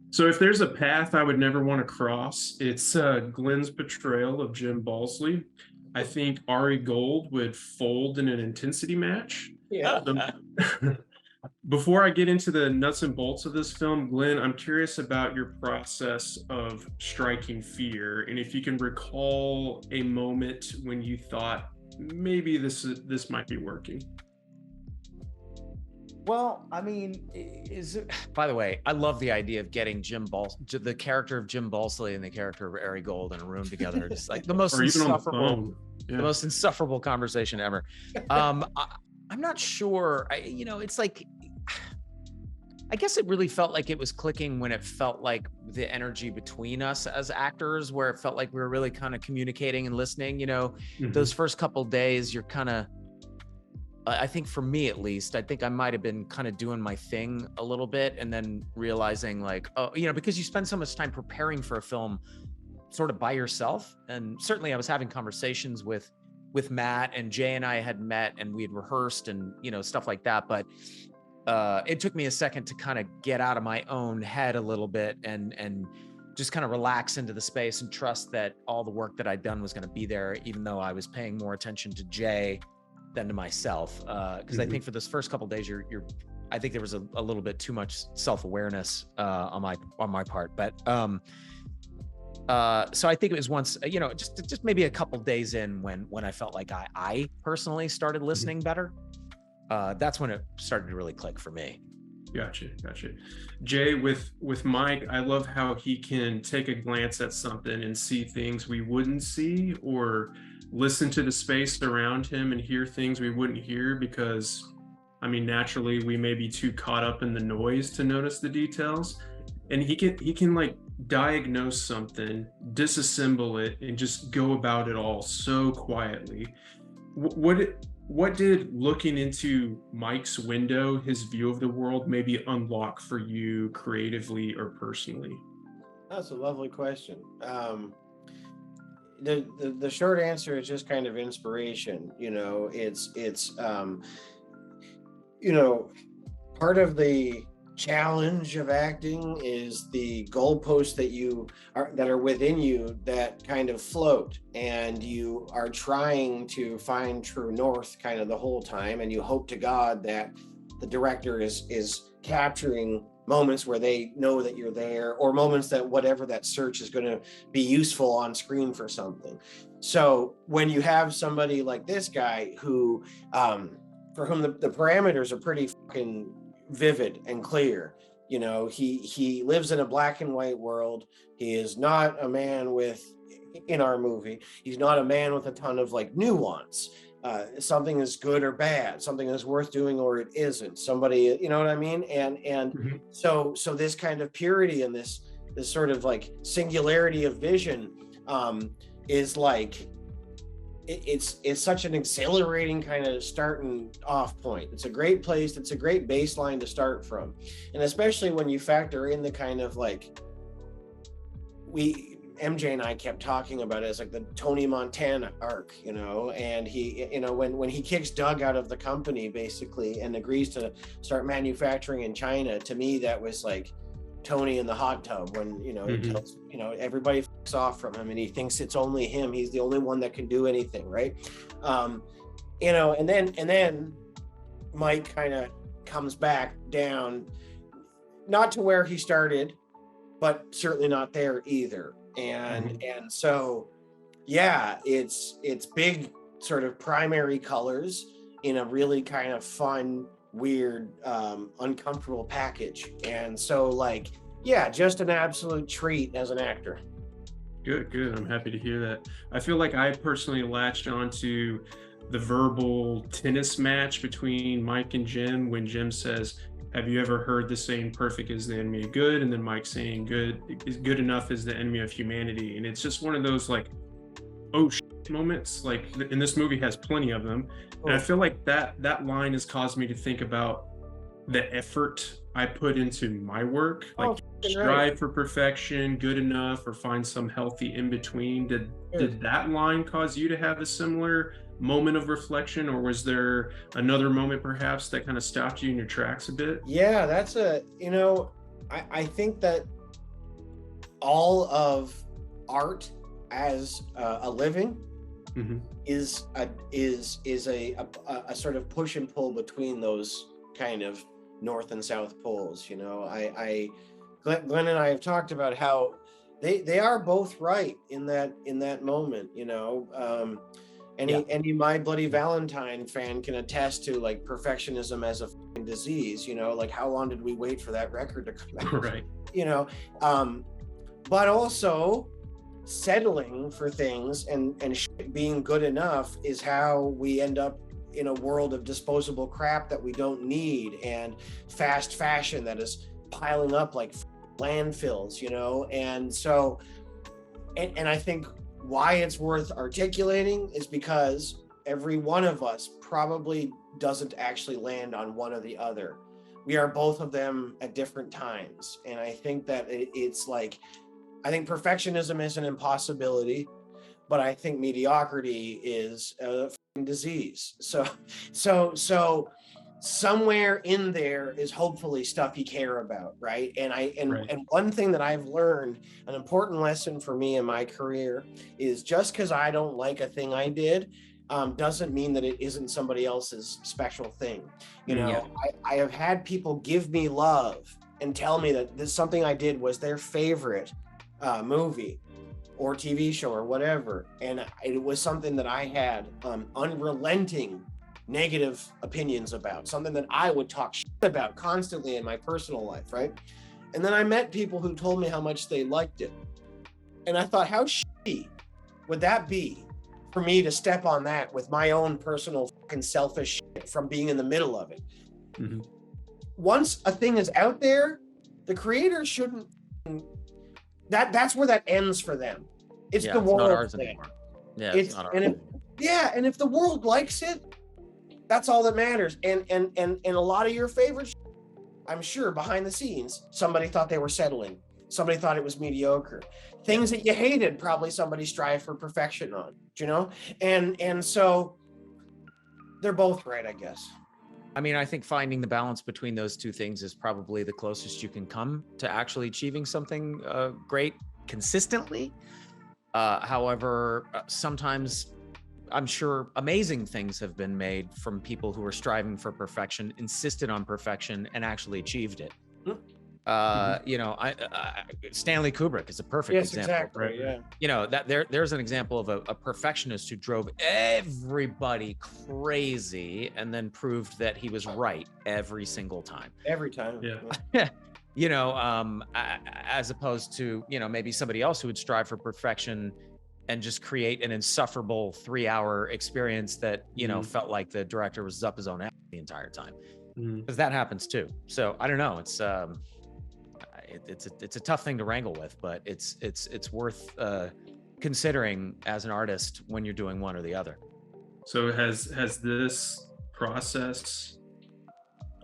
So if there's a path I would never want to cross, it's Glenn's portrayal of Jim Balsley. I think Ari Gold would fold in an intensity match. Yeah. Before I get into the nuts and bolts of this film, Glenn, I'm curious about your process of striking fear, and if you can recall a moment when you thought maybe this might be working. Well, I mean, by the way, I love the idea of getting the character of Jim Balsley and the character of Ari Gold in a room together. It's like the most Or even on the insufferable, phone. the Yeah. most insufferable conversation ever. I'm not sure. It's like, I guess it really felt like it was clicking when it felt like the energy between us as actors, where it felt like we were really kind of communicating and listening. Mhm. Those first couple days, you're kind of, I think for me at least, I think I might have been kind of doing my thing a little bit and then realizing like, oh, because you spend so much time preparing for a film sort of by yourself. And certainly I was having conversations with Matt, and Jay and I had met and we had rehearsed and, stuff like that. But it took me a second to kind of get out of my own head a little bit and just kind of relax into the space and trust that all the work that I'd done was going to be there, even though I was paying more attention to Jay than to myself. Because I think for this first couple of days, I think there was a little bit too much self-awareness on my part. But so I think it was once, just maybe a couple days in when I felt like I personally started listening better. That's when it started to really click for me. Gotcha. Jay, with Mike, I love how he can take a glance at something and see things we wouldn't see, or listen to the space around him and hear things we wouldn't hear because, I mean, naturally we may be too caught up in the noise to notice the details. And he can like diagnose something, disassemble it, and just go about it all so quietly. What did looking into Mike's window, his view of the world, maybe unlock for you creatively or personally? That's a lovely question. The short answer is just kind of inspiration. It's part of the challenge of acting is the goalposts that are within you that kind of float, and you are trying to find true north kind of the whole time, and you hope to God that the director is capturing moments where they know that you're there, or moments that whatever that search is going to be useful on screen for something. So when you have somebody like this guy who for whom the parameters are pretty fucking vivid and clear, he lives in a black and white world. He is not a man in our movie, he's not a man with a ton of like nuance. Something is good or bad, something is worth doing or it isn't. Somebody, you know what I mean? And so this kind of purity and this sort of like singularity of vision is like, it's such an exhilarating kind of starting off point. It's a great place. It's a great baseline to start from. And especially when you factor in the kind of like, MJ and I kept talking about it as like the Tony Montana arc, and he, when he kicks Doug out of the company basically and agrees to start manufacturing in China, to me, that was like Tony in the hot tub when, he tells, everybody fucks off from him and he thinks it's only him. He's the only one that can do anything. Right. And then Mike kind of comes back down, not to where he started, but certainly not there either. And so, yeah, it's big sort of primary colors in a really kind of fun, weird, uncomfortable package. And so like, yeah, just an absolute treat as an actor. Good. I'm happy to hear that. I feel like I personally latched onto the verbal tennis match between Mike and Jim when Jim says, "Have you ever heard the saying, perfect is the enemy of good?" And then Mike saying, good enough is the enemy of humanity. And it's just one of those like, oh shit moments. Like, and this movie has plenty of them. And I feel like that line has caused me to think about the effort I put into my work, like strive for perfection, good enough, or find some healthy in between. Did that line cause you to have a similar moment of reflection, or was there another moment perhaps that kind of stopped you in your tracks a bit? Yeah, that's I think that all of art as a living Mhm. is a sort of push and pull between those kind of north and south poles. You know, Glenn and I have talked about how they are both right in that moment. You know, any My Bloody Valentine fan can attest to like perfectionism as a fucking disease. You know, like how long did we wait for that record to come out? Right. You know, but also settling for things and shit being good enough is how we end up in a world of disposable crap that we don't need, and fast fashion that is piling up like landfills, you know. And so and I think why it's worth articulating is because every one of us probably doesn't actually land on one or the other. We are both of them at different times, and I think that it's like, I think perfectionism is an impossibility, but I think mediocrity is a disease. So somewhere in there is hopefully stuff you care about, right? And one thing that I've learned, an important lesson for me in my career, is just because I don't like a thing I did, doesn't mean that it isn't somebody else's special thing. You know, I have had people give me love and tell me that this something I did was their favorite movie or TV show or whatever, and it was something that I had unrelenting negative opinions about, something that I would talk shit about constantly in my personal life, right? And then I met people who told me how much they liked it, and I thought, how shitty would that be for me to step on that with my own personal fucking selfish shit from being in the middle of it? Mhm. Once a thing is out there, the creator shouldn't. That's where that ends for them. It's the world. Not ours thing. anymore. Yeah, it's not ours. And if the world likes it, that's all that matters. And a lot of your favorites, I'm sure behind the scenes, somebody thought they were settling. Somebody thought it was mediocre. Things that you hated, probably somebody strived for perfection on, you know? And so they're both right, I guess. I mean, I think finding the balance between those two things is probably the closest you can come to actually achieving something great consistently. However, sometimes I'm sure amazing things have been made from people who are striving for perfection, insisted on perfection, and actually achieved it. You know, Stanley Kubrick is a perfect example. Exactly. Right? Yeah. You know, that there's an example of a perfectionist who drove everybody crazy and then proved that he was right every single time. Every time. Yeah. You know, as opposed to, you know, maybe somebody else who would strive for perfection and just create an insufferable 3-hour experience that, you know, felt like the director was up his own ass the entire time. Because that happens too. So I don't know. It's a tough thing to wrangle with, but it's worth considering as an artist when you're doing one or the other. So has this process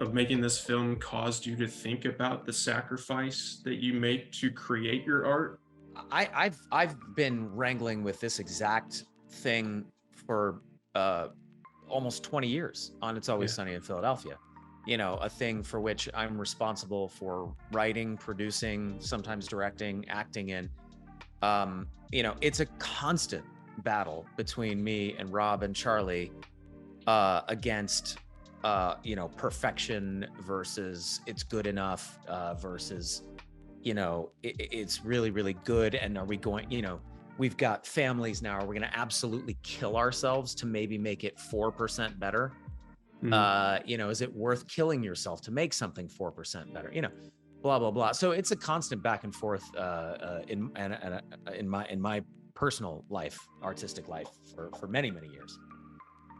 of making this film caused you to think about the sacrifice that you make to create your art? I've been wrangling with this exact thing for almost 20 years on It's Always Sunny in Philadelphia. You know, a thing for which I'm responsible for writing, producing, sometimes directing, acting in. You know, it's a constant battle between me and Rob and Charlie against, you know, perfection versus it's good enough versus, you know, it's really, really good. And are we going, you know, we've got families now. Are we going to absolutely kill ourselves to maybe make it 4% better? You know, is it worth killing yourself to make something 4% better? You know, blah, blah, blah. So it's a constant back and forth in my personal life, artistic life for many, many years.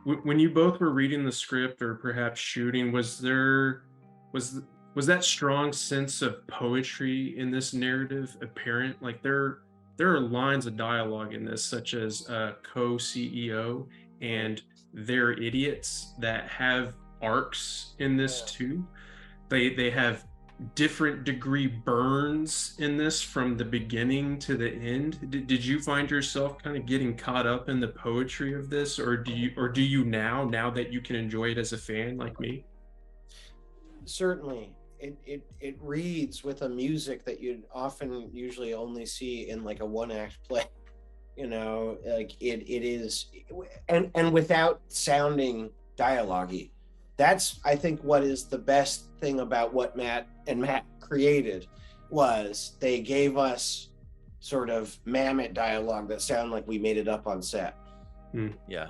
When you both were reading the script or perhaps shooting, was that strong sense of poetry in this narrative apparent? Like there are lines of dialogue in this, such as co-CEO and they're idiots, that have arcs in this too. They have different degree burns in this from the beginning to the end. Did you find yourself kind of getting caught up in the poetry of this, or do you now that you can enjoy it as a fan like me? Certainly. it reads with a music that you'd often usually only see in like a one-act play. Like it is, and without sounding dialogue-y. That's, I think, what is the best thing about what Matt created, was they gave us sort of mammoth dialogue that sound like we made it up on set. Yeah.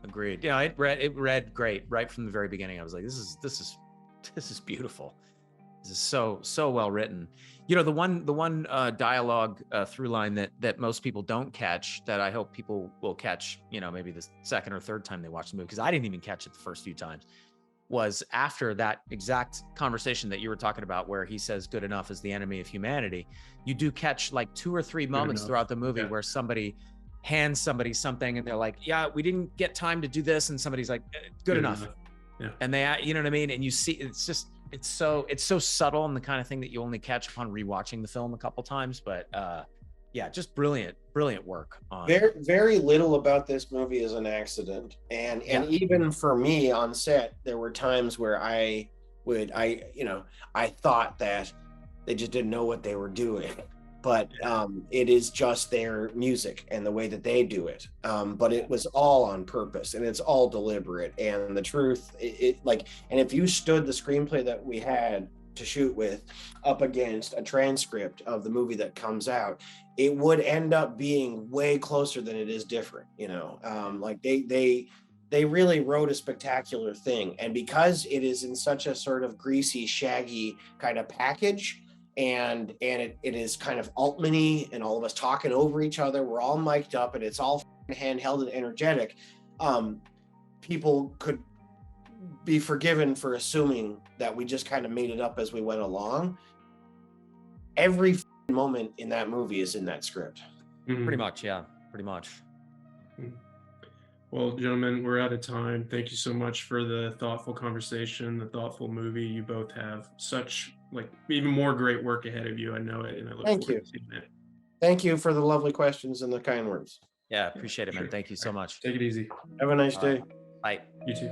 Agreed. Yeah, it read great right from the very beginning. I was like, this is beautiful. This is so well written. The one dialogue through line that most people don't catch, that I hope people will catch, maybe the second or third time they watch the movie, because I didn't even catch it the first few times, was after that exact conversation that you were talking about, where he says good enough is the enemy of humanity. You do catch like 2 or 3 moments throughout the movie where somebody hands somebody something and they're like, yeah, we didn't get time to do this, and somebody's like, good enough. Yeah. And they, you know what I mean? And you see, it's so subtle, and the kind of thing that you only catch upon rewatching the film a couple times. But just brilliant work on very little about this movie is an accident. And even for me on set, there were times where I thought that they just didn't know what they were doing. But it is just their music and the way that they do it. But it was all on purpose, and it's all deliberate. And the truth, and if you stood the screenplay that we had to shoot with up against a transcript of the movie that comes out, it would end up being way closer than it is different. They really wrote a spectacular thing. And because it is in such a sort of greasy, shaggy kind of package, and it is kind of Altman-y, and all of us talking over each other, we're all mic'd up, and it's all handheld and energetic, people could be forgiven for assuming that we just kind of made it up as we went along. Every moment in that movie is in that script. Pretty much. Well, gentlemen, we're out of time. Thank you so much for the thoughtful conversation, the thoughtful movie. You both have such even more great work ahead of you. I know it, and I look forward to seeing it. Thank you for the lovely questions and the kind words. Yeah, appreciate it, man. Thank you so much. Take it easy. Have a nice day. Bye. You too.